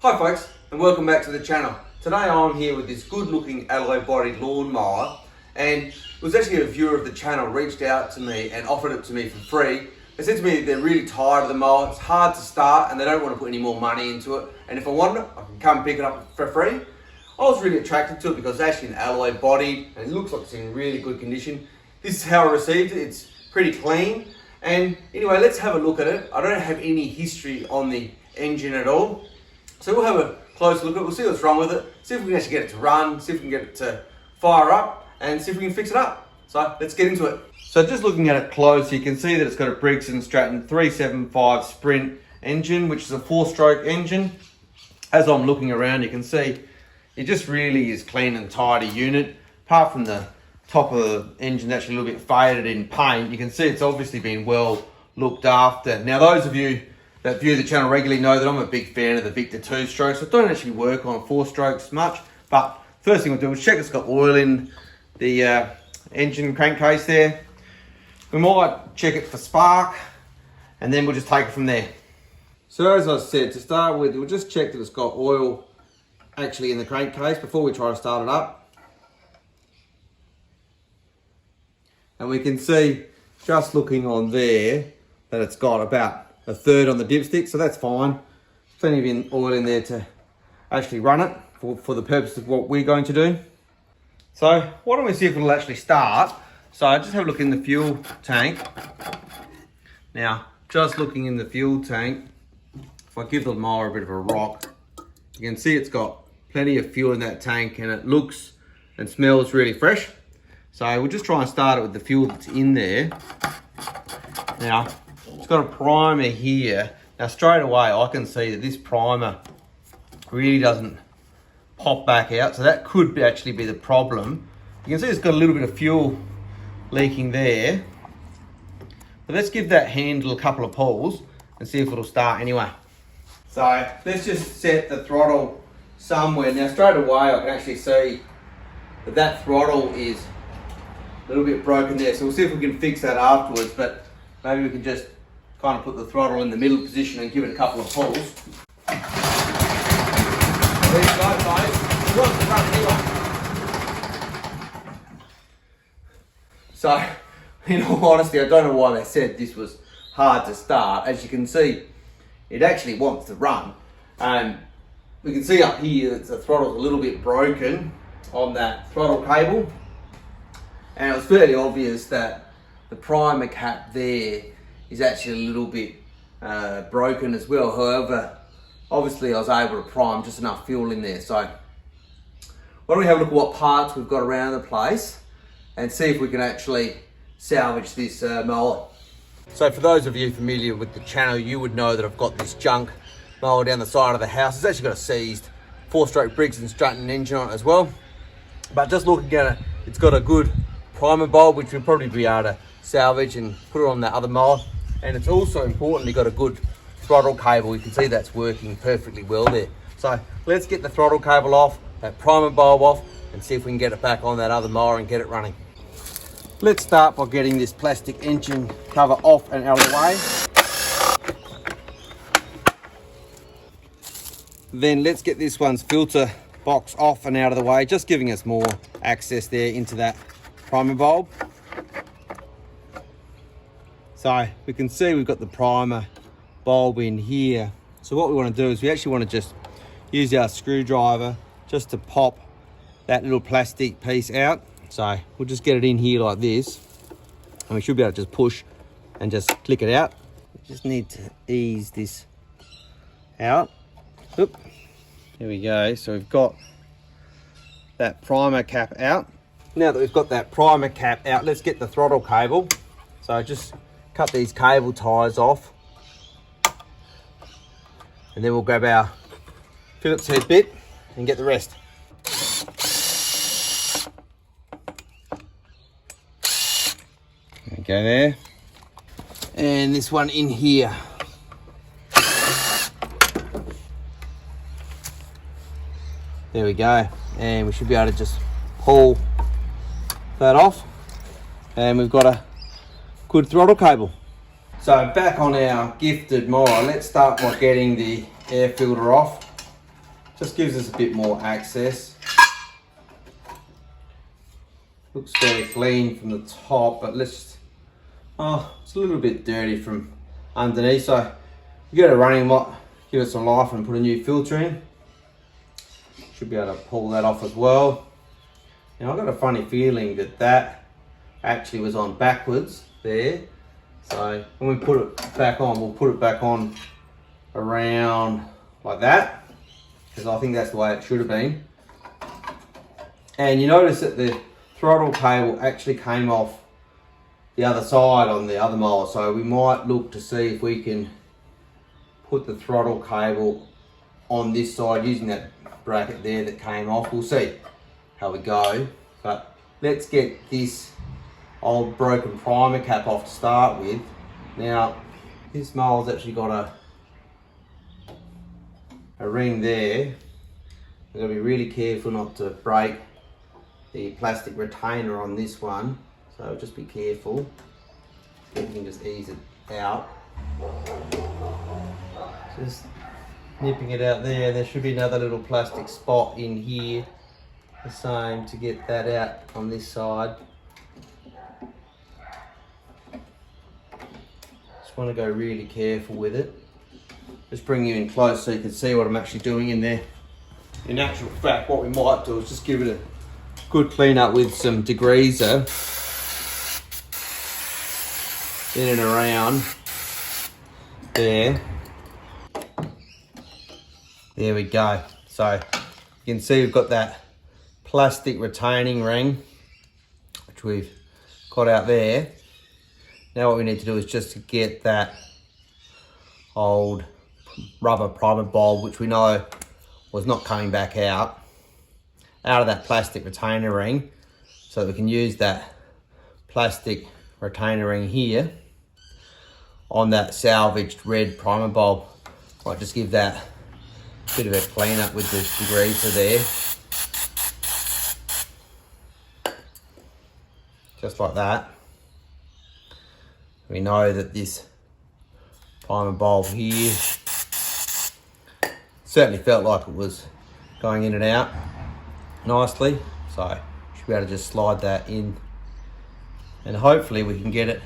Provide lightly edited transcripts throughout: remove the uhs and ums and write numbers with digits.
Hi folks, and welcome back to the channel. Today I'm here with this good looking alloy bodied lawnmower, and it was actually a viewer of the channel reached out to me and offered it to me for free. They said to me they're really tired of the mower, it's hard to start and they don't want to put any more money into it, and if I want it I can come pick it up for free. I was really attracted to it because it's actually an alloy bodied and it looks like it's in really good condition. This is how I received it, it's pretty clean. And anyway, let's have a look at it. I don't have any history on the engine at all. So we'll have a close look at it, we'll see what's wrong with it, see if we can actually get it to run, see if we can get it to fire up, and see if we can fix it up. So let's get into it. So just looking at it close, you can see that it's got a Briggs Stratton 375 Sprint engine, which is a 4-stroke engine. As I'm looking around, you can see it just really is clean and tidy unit. Apart from the top of the engine actually a little bit faded in paint, you can see it's obviously been well looked after. Now those of you that view the channel regularly know that I'm a big fan of the Victor 2-strokes. I don't actually work on 4-strokes much, but first thing we'll do is check it's got oil in the engine crankcase there. We might check it for spark, and then we'll just take it from there. So as I said, to start with, we'll just check that it's got oil actually in the crankcase before we try to start it up. And we can see, just looking on there, that it's got about a third on the dipstick, so that's fine. Plenty of oil in there to actually run it for the purpose of what we're going to do. So why don't we see if it'll actually start. So just have a look in the fuel tank. Now, just looking in the fuel tank, if I give the mower a bit of a rock, you can see it's got plenty of fuel in that tank and it looks and smells really fresh. So we'll just try and start it with the fuel that's in there. Now, it's got a primer here. Now straight away I can see that this primer really doesn't pop back out, so that could actually be the problem. You can see it's got a little bit of fuel leaking there. But let's give that handle a couple of pulls and see if it'll start anyway. So let's just set the throttle somewhere. Now straight away I can actually see that that throttle is a little bit broken there, so we'll see if we can fix that afterwards, but maybe we can just kind of put the throttle in the middle position and give it a couple of pulls. There you go, guys. It wants to run anyway. So, in all honesty, I don't know why they said this was hard to start. As you can see, it actually wants to run. We can see up here that the throttle's a little bit broken on that throttle cable. And it was fairly obvious that the primer cap there is actually a little bit broken as well. However, obviously I was able to prime just enough fuel in there. So why don't we have a look at what parts we've got around the place and see if we can actually salvage this mower. So for those of you familiar with the channel, you would know that I've got this junk mower down the side of the house. It's actually got a seized 4-stroke Briggs Stratton engine on it as well. But just looking at it, it's got a good primer bulb, which we'll probably be able to salvage and put it on that other mower. And it's also importantly got a good throttle cable. You can see that's working perfectly well there. So let's get the throttle cable off, that primer bulb off, and see if we can get it back on that other mower and get it running. Let's start by getting this plastic engine cover off and out of the way. Then let's get this one's filter box off and out of the way, just giving us more access there into that primer bulb. So we can see we've got the primer bulb in here. So what we want to do is we actually want to just use our screwdriver just to pop that little plastic piece out. So we'll just get it in here like this, and we should be able to just push and just click it out. We just need to ease this out. Oop. There we go. So we've got that primer cap out. Now that we've got that primer cap out, let's get the throttle cable. So just cut these cable ties off, and then we'll grab our Phillips head bit and get the rest. There we go there. And this one in here. There we go. And we should be able to just pull that off. And we've got a good throttle cable. So back on our gifted mower, let's start by getting the air filter off. Just gives us a bit more access. Looks very clean from the top, but it's a little bit dirty from underneath. So you get a running lot, give it some life and put a new filter in. Should be able to pull that off as well. Now I've got a funny feeling that that actually was on backwards there. So when we put it back on, we'll put it back on around like that, because I think that's the way it should have been. And you notice that the throttle cable actually came off the other side on the other mower, so we might look to see if we can put the throttle cable on this side using that bracket there that came off. We'll see how we go, but let's get this old broken primer cap off to start with. Now this mower's actually got a ring there. We've got to be really careful not to break the plastic retainer on this one, so just be careful. You can just ease it out. Just nipping it out there. There should be another little plastic spot in here, the same, to get that out on this side. Just want to go really careful with it. Just bring you in close so you can see what I'm actually doing in there. In actual fact, what we might do is just give it a good clean up with some degreaser in and around there. There we go. So you can see we've got that plastic retaining ring, which we've got out there. Now what we need to do is just to get that old rubber primer bulb, which we know was not coming back out of that plastic retainer ring, so that we can use that plastic retainer ring here on that salvaged red primer bulb. Might just give that a bit of a clean up with the degreaser there, just like that. We know that this primer bulb here certainly felt like it was going in and out nicely, so should be able to just slide that in, and hopefully we can get it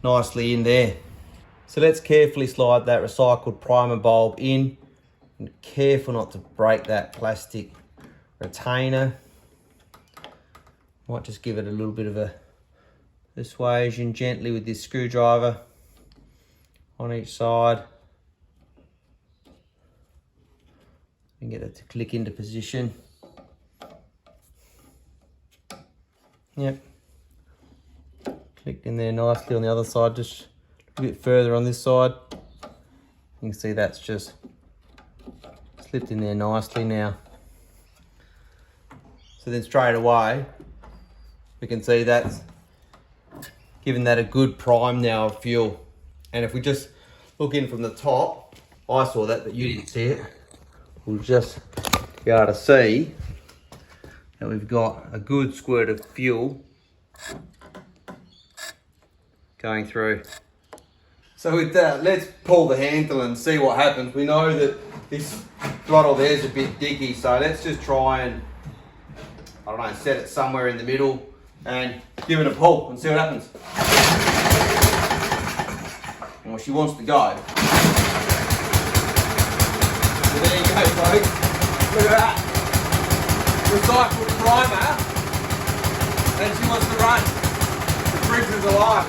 nicely in there. So let's carefully slide that recycled primer bulb in, and careful not to break that plastic retainer. Might just give it a little bit of a persuasion gently with this screwdriver on each side, and get it to click into position. Yep, clicked in there nicely. On the other side, just a bit further on this side. You can see that's just slipped in there nicely now. So then straight away, we can see that's given that a good prime now of fuel. And if we just look in from the top, I saw that, but you didn't see it. We'll just be able to see that we've got a good squirt of fuel going through. So with that, let's pull the handle and see what happens. We know that this throttle there is a bit dicky, so let's just try and, I don't know, set it somewhere in the middle and give it a pull and see what happens. Well, she wants to go. So there you go, folks. Look at that. Recycled primer, and she wants to run. The Briggs is alive.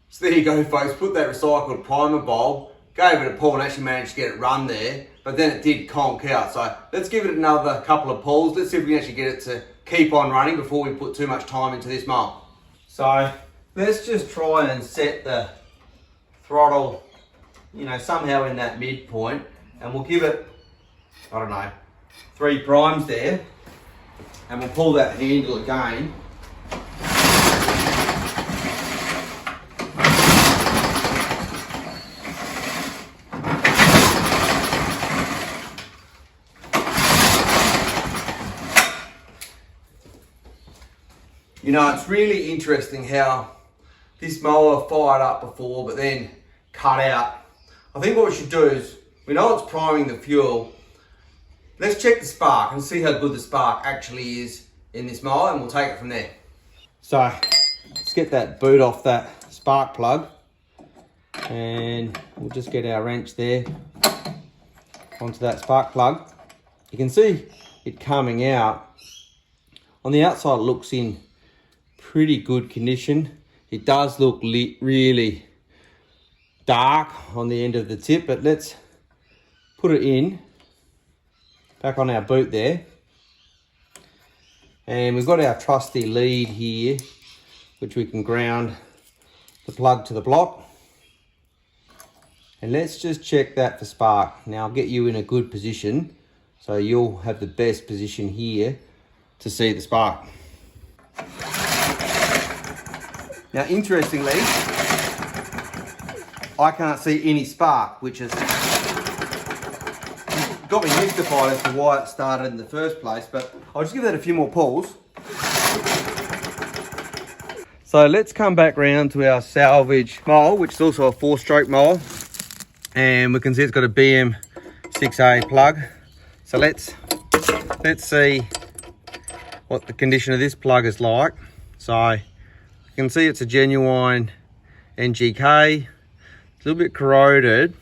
So there you go, folks. Put that recycled primer bulb, gave it a pull and actually managed to get it run there, but then it did conk out. So let's give it another couple of pulls. Let's see if we can actually get it to keep on running before we put too much time into this mower. So let's just try and set the throttle, you know, somehow in that midpoint, and we'll give it, I don't know, 3 primes there, and we'll pull that handle again. You know, it's really interesting how this mower fired up before but then cut out. I think what we should do is we we know it's priming the fuel. Let's check the spark and see how good the spark actually is in this mower, and we'll take it from there. So let's get that boot off that spark plug, and we'll just get our wrench there onto that spark plug. You can see it coming out. On the outside it looks in pretty good condition. It does look really dark on the end of the tip, but let's put it in back on our boot there. And we've got our trusty lead here, which we can ground the plug to the block. And let's just check that for spark. Now I'll get you in a good position, so you'll have the best position here to see the spark. Now interestingly, I can't see any spark, which has got me mystified as to why it started in the first place, but I'll just give that a few more pulls. So let's come back round to our salvage mower, which is also a 4-stroke mower, and we can see it's got a BM6A plug. So let's see what the condition of this plug is like. So you can see it's a genuine NGK. It's a little bit corroded.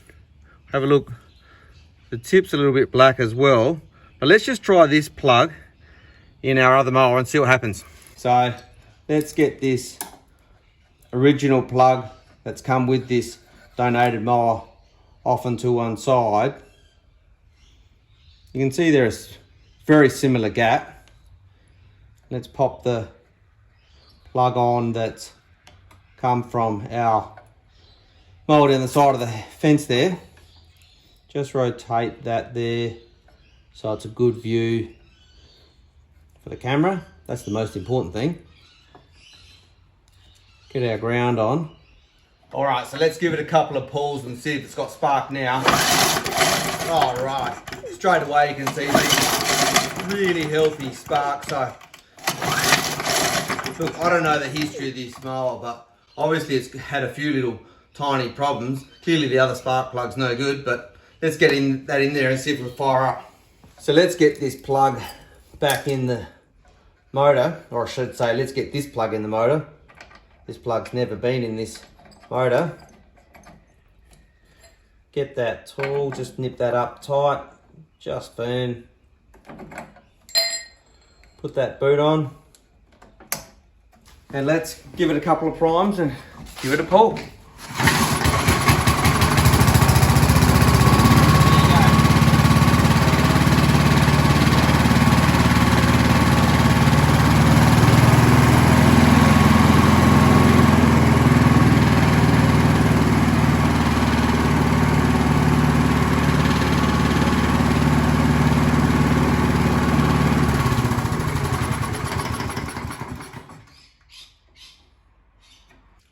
Have a look. The tip's a little bit black as well. But let's just try this plug in our other mower and see what happens. So let's get this original plug that's come with this donated mower off onto one side. You can see there's a very similar gap. Let's pop the plug on that's come from our mower down the side of the fence there. Just rotate that there so it's a good view for the camera. That's the most important thing. Get our ground on. All right, so let's give it a couple of pulls and see if it's got spark now. All right, straight away you can see the really healthy spark. So, look, I don't know the history of this mower, but obviously it's had a few little tiny problems. Clearly the other spark plug's no good, but let's get that in there and see if it'll fire up. So let's get this plug back in the motor, or I should say, let's get this plug in the motor. This plug's never been in this motor. Get that tool, just nip that up tight, just burn. Put that boot on. And let's give it a couple of primes and give it a pull.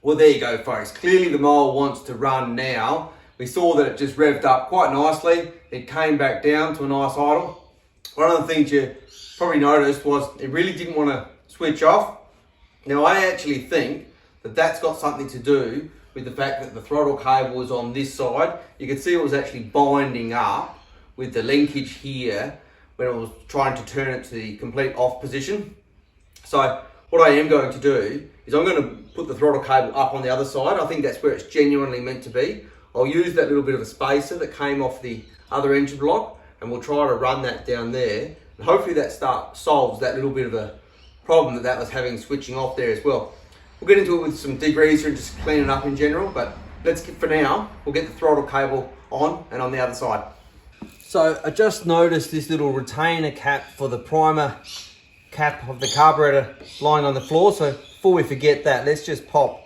Well, there you go, folks. Clearly the mower wants to run now. We saw that it just revved up quite nicely. It came back down to a nice idle. One of the things you probably noticed was it really didn't want to switch off. Now, I actually think that that's got something to do with the fact that the throttle cable was on this side. You can see it was actually binding up with the linkage here when I was trying to turn it to the complete off position. So what I am going to do is I'm going to put the throttle cable up on the other side. I think that's where it's genuinely meant to be. I'll use that little bit of a spacer that came off the other engine block, and we'll try to run that down there. And hopefully that solves that little bit of a problem that was having switching off there as well. We'll get into it with some degreaser and just clean it up in general, but for now, we'll get the throttle cable on and on the other side. So I just noticed this little retainer cap for the primer cap of the carburetor lying on the floor. So before we forget that, let's just pop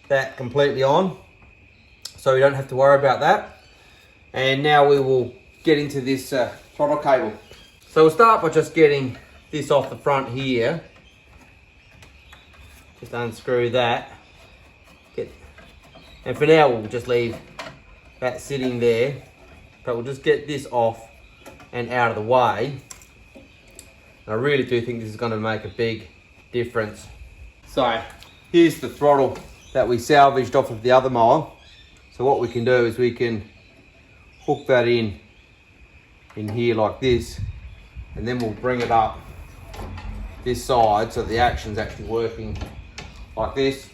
that completely on so we don't have to worry about that. And now we will get into this throttle cable. So we'll start by just getting this off the front here. Just unscrew that. And for now we'll just leave that sitting there, but we'll just get this off and out of the way. I really do think this is going to make a big difference. So here's the throttle that we salvaged off of the other mower. So what we can do is we can hook that in here like this, and then we'll bring it up this side so the action's actually working like this.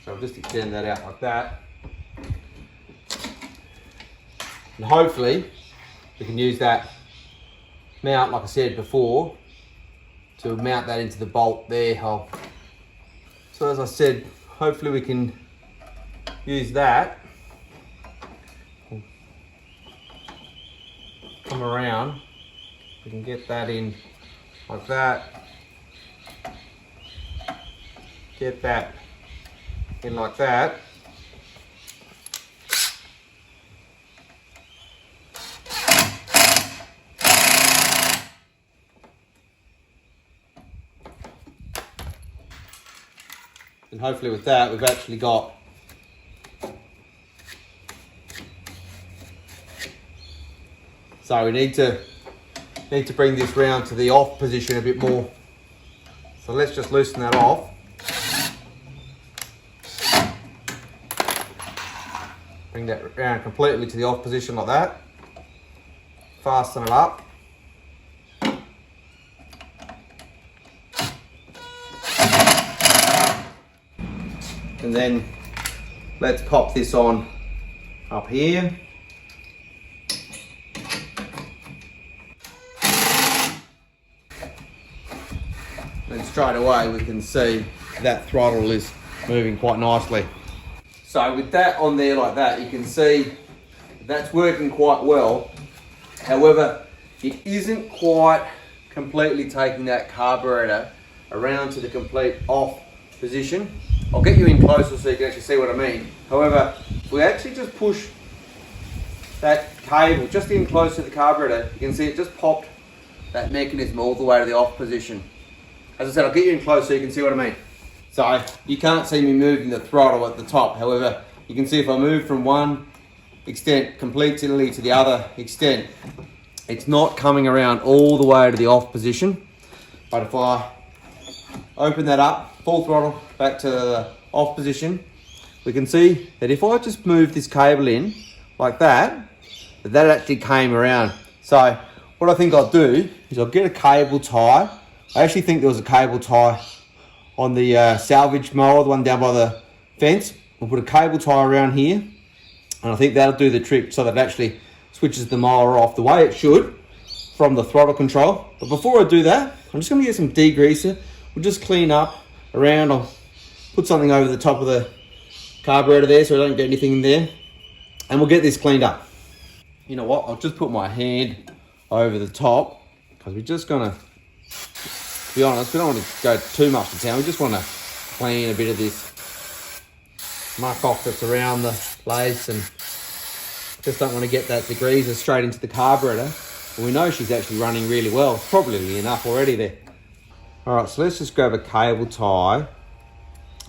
So I'll just extend that out like that. And hopefully we can use that mount, like I said before, to mount that into the bolt there. So as I said, hopefully we can use that. Come around, we can get that in like that. Get that in like that. And hopefully with that, we've actually got so we need to bring this round to the off position a bit more. So let's just loosen that off. Bring that round completely to the off position like that. Fasten it up. And then let's pop this on up here. And straight away we can see that throttle is moving quite nicely. So with that on there like that, you can see that's working quite well. However, it isn't quite completely taking that carburetor around to the complete off position. I'll get you in closer so you can actually see what I mean. However, if we actually just push that cable just in close to the carburetor, you can see it just popped that mechanism all the way to the off position. As I said, I'll get you in close so you can see what I mean. So you can't see me moving the throttle at the top. However, you can see if I move from one extent completely to the other extent, it's not coming around all the way to the off position. But if I open that up, full throttle, back to the off position, we can see that if I just move this cable in like that, that actually came around. So what I think I'll do is I'll get a cable tie. I actually think there was a cable tie on the salvage mower, the one down by the fence. We'll put a cable tie around here, and I think that'll do the trick so that it actually switches the mower off the way it should from the throttle control. But before I do that, I'm just going to get some degreaser. We'll just clean up around. I'll put something over the top of the carburetor there so I don't get anything in there, and we'll get this cleaned up. You know what, I'll just put my hand over the top because we're just going to be honest, we don't want to go too much to town. We just want to clean a bit of this muck off that's around the place, and just don't want to get that degreaser straight into the carburetor. Well, we know she's actually running really well, probably enough already there. All right, so let's just grab a cable tie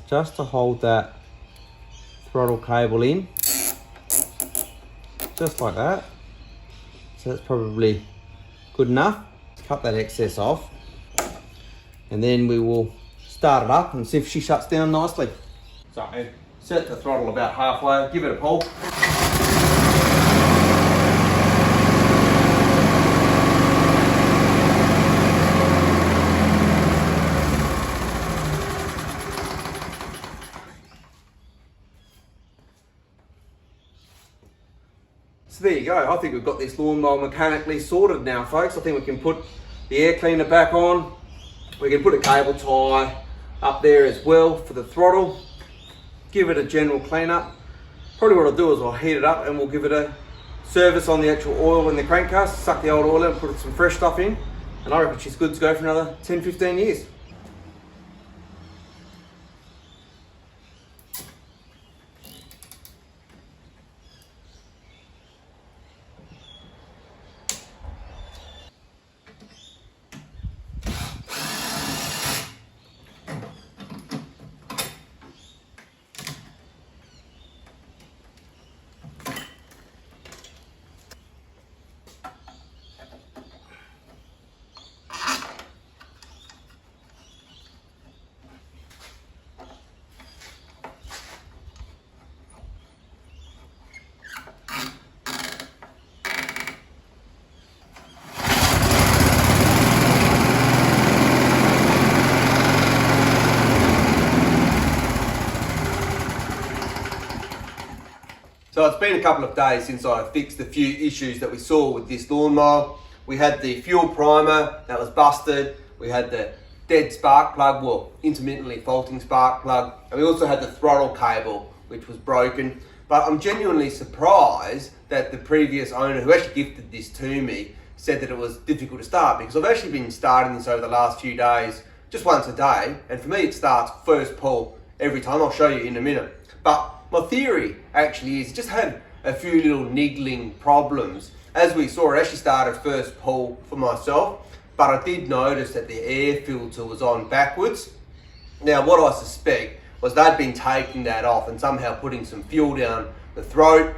just to hold that throttle cable in, just like that. So that's probably good enough. Cut that excess off, and then we will start it up and see if she shuts down nicely. So set the throttle about halfway, give it a pull. So there you go. I think we've got this lawnmower mechanically sorted now, folks. I think we can put the air cleaner back on. We can put a cable tie up there as well for the throttle. Give it a general clean up. Probably what I'll do is I'll heat it up and we'll give it a service on the actual oil in the crankcase, suck the old oil in, put some fresh stuff in, and I reckon she's good to go for another 10-15 years. it's been a couple of days since I fixed a few issues that we saw with this lawnmower. We had the fuel primer that was busted. We had the dead spark plug, well, intermittently faulting spark plug. And we also had the throttle cable, which was broken. But I'm genuinely surprised that the previous owner, who actually gifted this to me, said that it was difficult to start, because I've actually been starting this over the last few days, just once a day. And for me, it starts first pull every time. I'll show you in a minute. But my theory actually is it just had a few little niggling problems. As we saw, it actually started first pull for myself, but I did notice that the air filter was on backwards. Now, what I suspect was they'd been taking that off and somehow putting some fuel down the throat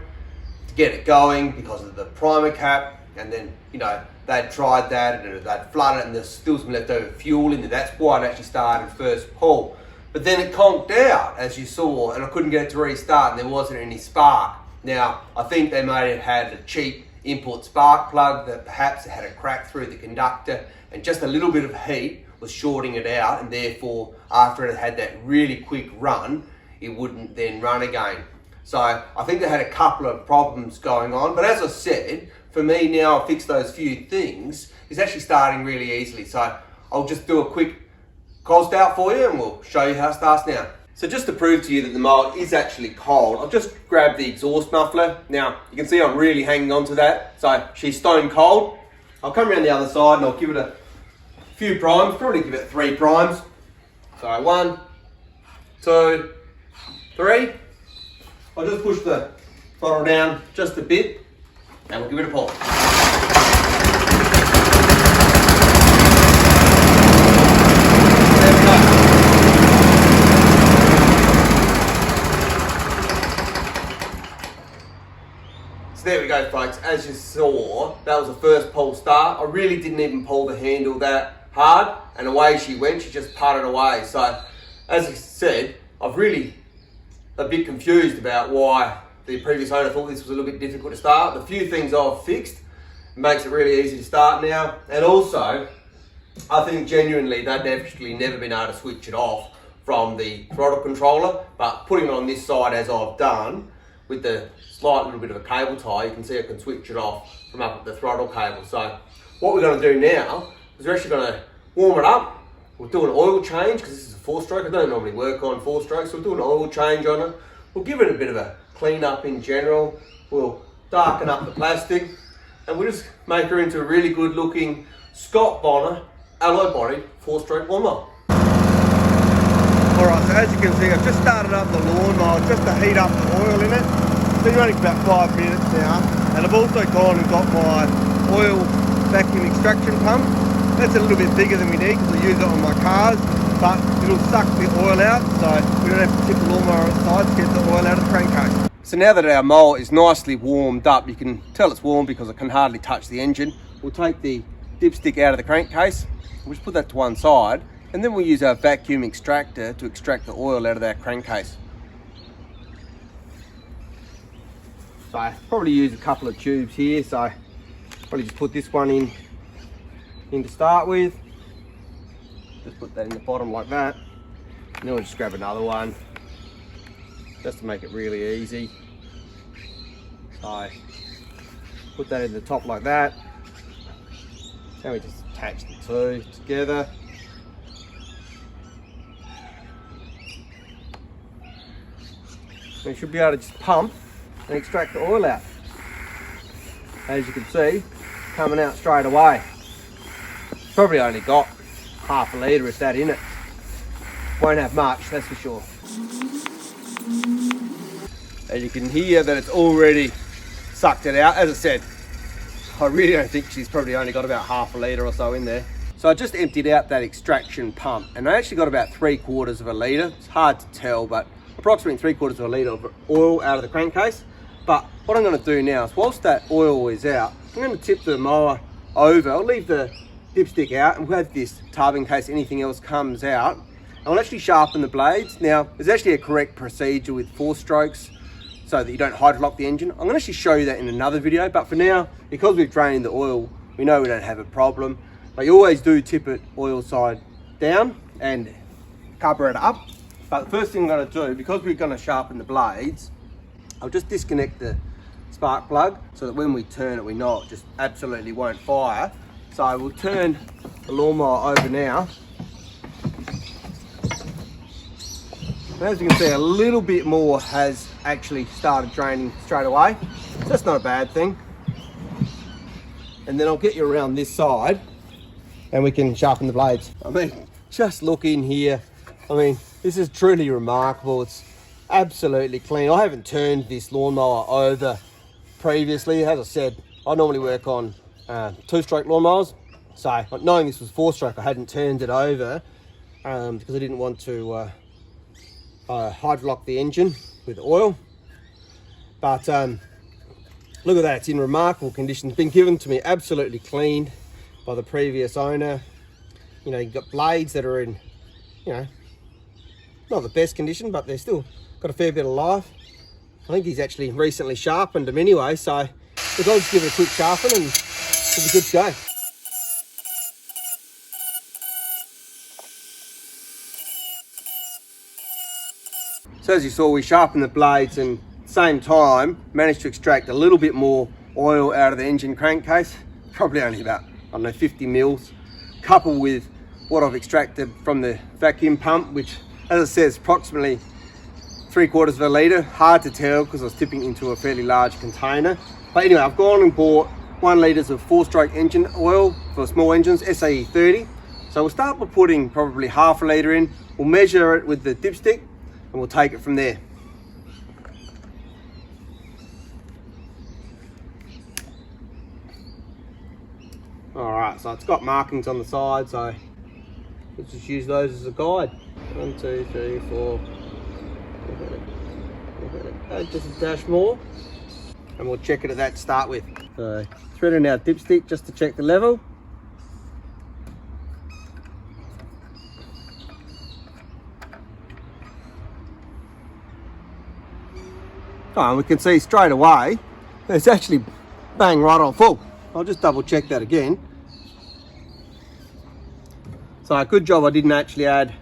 to get it going because of the primer cap, and then, you know, they'd tried that and they'd flooded it and there's still some leftover fuel in there. That's why it actually started first pull. But then it conked out, as you saw, and I couldn't get it to restart and there wasn't any spark. Now, I think they may have had a cheap import spark plug that perhaps had a crack through the conductor, and just a little bit of heat was shorting it out, and therefore after it had that really quick run, it wouldn't then run again. So I think they had a couple of problems going on, but as I said, for me now, I fixed those few things, it's actually starting really easily. So I'll just do a quick cold start for you and we'll show you how it starts now. So just to prove to you that the mower is actually cold, I've just grabbed the exhaust muffler. Now, you can see I'm really hanging on to that. So she's stone cold. I'll come around the other side and I'll give it a few primes, probably give it 3 primes. So 1, 2, 3. I'll just push the throttle down just a bit and we'll give it a pull. There we go. So there we go, folks. As you saw, that was the first pull start. I really didn't even pull the handle that hard, and away she went. She just putted away. So, as I said, I've really a bit confused about why the previous owner thought this was a little bit difficult to start. The few things I've fixed makes it really easy to start now, and also I think genuinely they'd actually never been able to switch it off from the throttle controller, but putting it on this side as I've done with the slight little bit of a cable tie, you can see I can switch it off from up at the throttle cable. So what we're going to do now is we're actually going to warm it up. We'll do an oil change because this is a 4-stroke. I don't normally work on 4-strokes, so we'll do an oil change on it. We'll give it a bit of a clean up in general. We'll darken up the plastic and we'll just make her into a really good looking Scott Bonnar Alloy Bodied 4-stroke lawnmower. Alright, so as you can see, I've just started up the lawnmower just to heat up the oil in it. It's been running for about 5 minutes now, and I've also gone and got my oil vacuum extraction pump. That's a little bit bigger than we need because I use it on my cars, but it'll suck the oil out, so we don't have to tip the lawnmower outside to get the oil out of the crankcase. So now that our mower is nicely warmed up, you can tell it's warm because I can hardly touch the engine. We'll take the dipstick out of the crankcase, we'll just put that to one side, and then we'll use our vacuum extractor to extract the oil out of that crankcase. So I probably use a couple of tubes here, so probably just put this one in to start with. Just put that in the bottom like that, and then we'll just grab another one just to make it really easy. So put that in the top like that, and we just attach the two together. We should be able to just pump and extract the oil out. As you can see, coming out straight away. Probably only got half a litre if that in it. Won't have much, that's for sure. As you can hear that it's already sucked it out. As I said, I really don't think she's probably only got about half a litre or so in there. So I just emptied out that extraction pump and I actually got about 3/4 of a litre. It's hard to tell, but approximately 3/4 of a litre of oil out of the crankcase. But what I'm going to do now is, whilst that oil is out, I'm going to tip the mower over. I'll leave the dipstick out and we'll have this tub in case anything else comes out. And I'll actually sharpen the blades. Now, there's actually a correct procedure with 4-strokes so that you don't hydrolock the engine. I'm going to actually show you that in another video, but for now, because we've drained the oil, we know we don't have a problem. But you always do tip it oil side down and cover it up. But the first thing I'm going to do, because we're going to sharpen the blades, I'll just disconnect the spark plug so that when we turn it, we know it just absolutely won't fire. So we'll turn the lawnmower over now. And as you can see, a little bit more has actually started draining straight away. So that's not a bad thing. And then I'll get you around this side and we can sharpen the blades. I mean, just look in here. I mean, this is truly remarkable. It's absolutely clean. I haven't turned this lawnmower over previously. As I said, I normally work on 2-stroke lawnmowers. So knowing this was 4-stroke, I hadn't turned it over because I didn't want to hydrolock the engine with oil. But look at that, it's in remarkable condition. It's been given to me absolutely cleaned by the previous owner. You know, you've got blades that are in, you know, not the best condition, but they're still got a fair bit of life. I think he's actually recently sharpened them anyway, so I'll just give it a quick sharpen and we'll be good to go. So as you saw, we sharpened the blades and at the same time managed to extract a little bit more oil out of the engine crankcase, probably only about, I don't know, 50 mils, coupled with what I've extracted from the vacuum pump, which, as I said, is approximately 3/4 of a litre. Hard to tell because I was tipping into a fairly large container. But anyway, I've gone and bought 1 litre of 4-stroke engine oil for small engines, SAE 30. So we'll start by putting probably half a litre in. We'll measure it with the dipstick and we'll take it from there. Alright, so it's got markings on the side, so let's just use those as a guide. 1, 2, 3, 4. Just a dash more. And we'll check it at that to start with. So thread in our dipstick just to check the level. Oh, and we can see straight away it's actually bang right on full. I'll just double check that again. So a good job I didn't actually add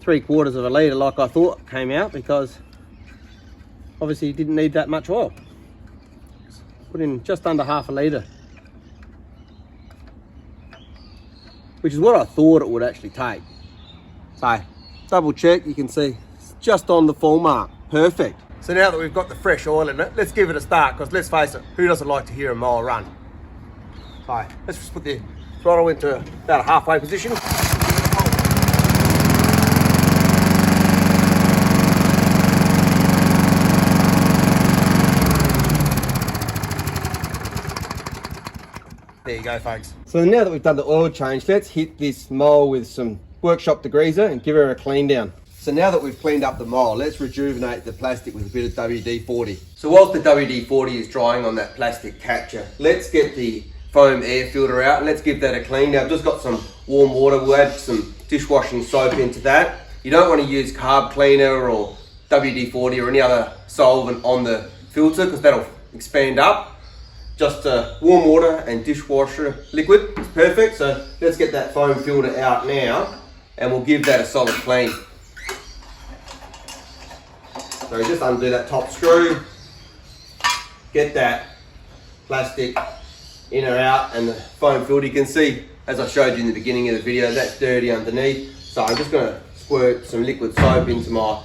3/4 of a litre like I thought came out, because obviously you didn't need that much oil. Put in just under half a litre, which is what I thought it would actually take. So double check, you can see it's just on the full mark. Perfect. So now that we've got the fresh oil in it, let's give it a start, because let's face it, who doesn't like to hear a mower run? So let's just put the throttle into about a halfway position. There you go, folks. So now that we've done the oil change, let's hit this mower with some workshop degreaser and give her a clean down. So now that we've cleaned up the mower, let's rejuvenate the plastic with a bit of WD-40. So whilst the WD-40 is drying on that plastic catcher, let's get the foam air filter out and let's give that a clean. Now I've just got some warm water. We'll add some dishwashing soap into that. You don't want to use carb cleaner or WD-40 or any other solvent on the filter, because that'll expand up. Just warm water and dishwasher liquid is perfect. So let's get that foam filter out now and we'll give that a solid clean. So just undo that top screw, get that plastic in or out, and the foam filter, you can see, as I showed you in the beginning of the video, that's dirty underneath. So I'm just going to squirt some liquid soap into my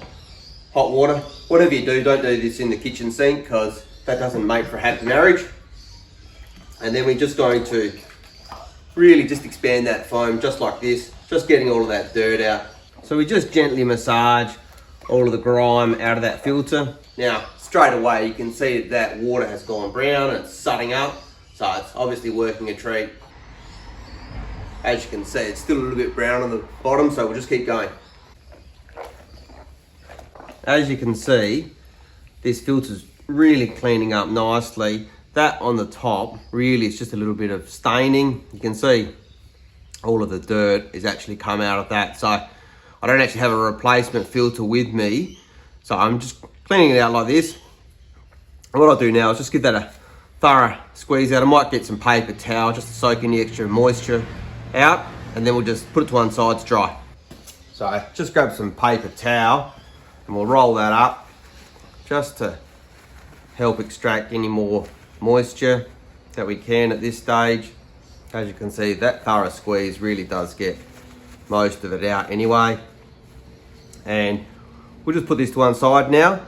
hot water. Whatever you do, don't do this in the kitchen sink, because that doesn't make for a happy marriage. And then we're just going to really just expand that foam just like this, just getting all of that dirt out. So we just gently massage all of the grime out of that filter. Now straight away you can see that water has gone brown and it's sudding up, so it's obviously working a treat. As you can see, it's still a little bit brown on the bottom, so we'll just keep going. As you can see, this filter's really cleaning up nicely. That on the top really is just a little bit of staining. You can see all of the dirt is actually come out of that. So I don't actually have a replacement filter with me, so I'm just cleaning it out like this. And what I'll do now is just give that a thorough squeeze out. I might get some paper towel just to soak any extra moisture out, and then we'll just put it to one side to dry. So just grab some paper towel and we'll roll that up just to help extract any more moisture that we can at this stage. As you can see, that thorough squeeze really does get most of it out anyway. And we'll just put this to one side now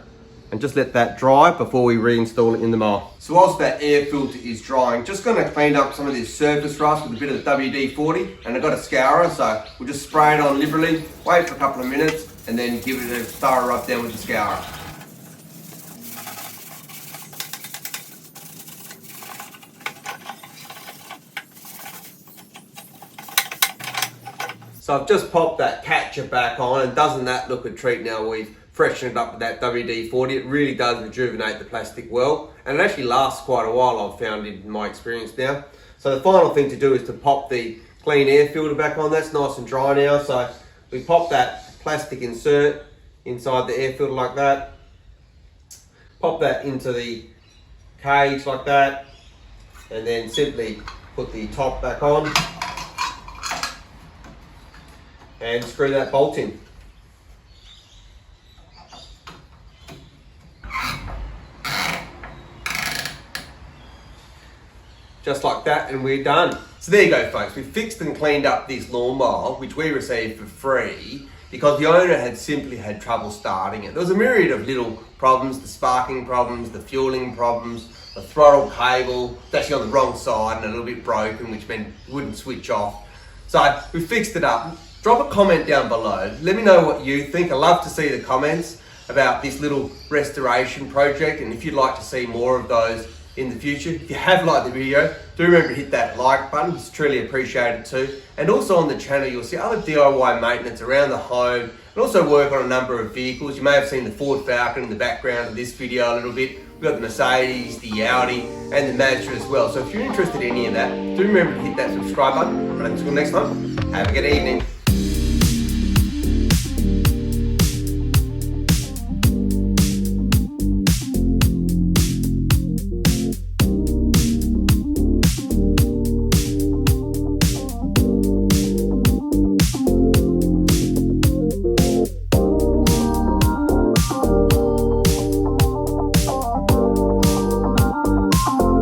and just let that dry before we reinstall it in the mower. So whilst that air filter is drying, just going to clean up some of this surface rust with a bit of the WD-40, and I've got a scourer, so we'll just spray it on liberally, wait for a couple of minutes, and then give it a thorough rub down with the scourer. So I've just popped that catcher back on, and doesn't that look a treat now we've freshened it up with that WD-40. It really does rejuvenate the plastic well, and it actually lasts quite a while, I've found in my experience now. So the final thing to do is to pop the clean air filter back on. That's nice and dry now, so we pop that plastic insert inside the air filter like that, pop that into the cage like that, and then simply put the top back on and screw that bolt in. Just like that, and we're done. So there you go, folks. We fixed and cleaned up this lawnmower, which we received for free because the owner had simply had trouble starting it. There was a myriad of little problems, the sparking problems, the fueling problems, the throttle cable, it's actually on the wrong side and a little bit broken, which meant it wouldn't switch off. So we fixed it up. Drop a comment down below. Let me know what you think. I love to see the comments about this little restoration project, and if you'd like to see more of those in the future. If you have liked the video, do remember to hit that like button. It's truly appreciated too. And also on the channel, you'll see other DIY maintenance around the home, and also work on a number of vehicles. You may have seen the Ford Falcon in the background of this video a little bit. We've got the Mercedes, the Audi, and the Mazda as well. So if you're interested in any of that, do remember to hit that subscribe button. And until next time, have a good evening.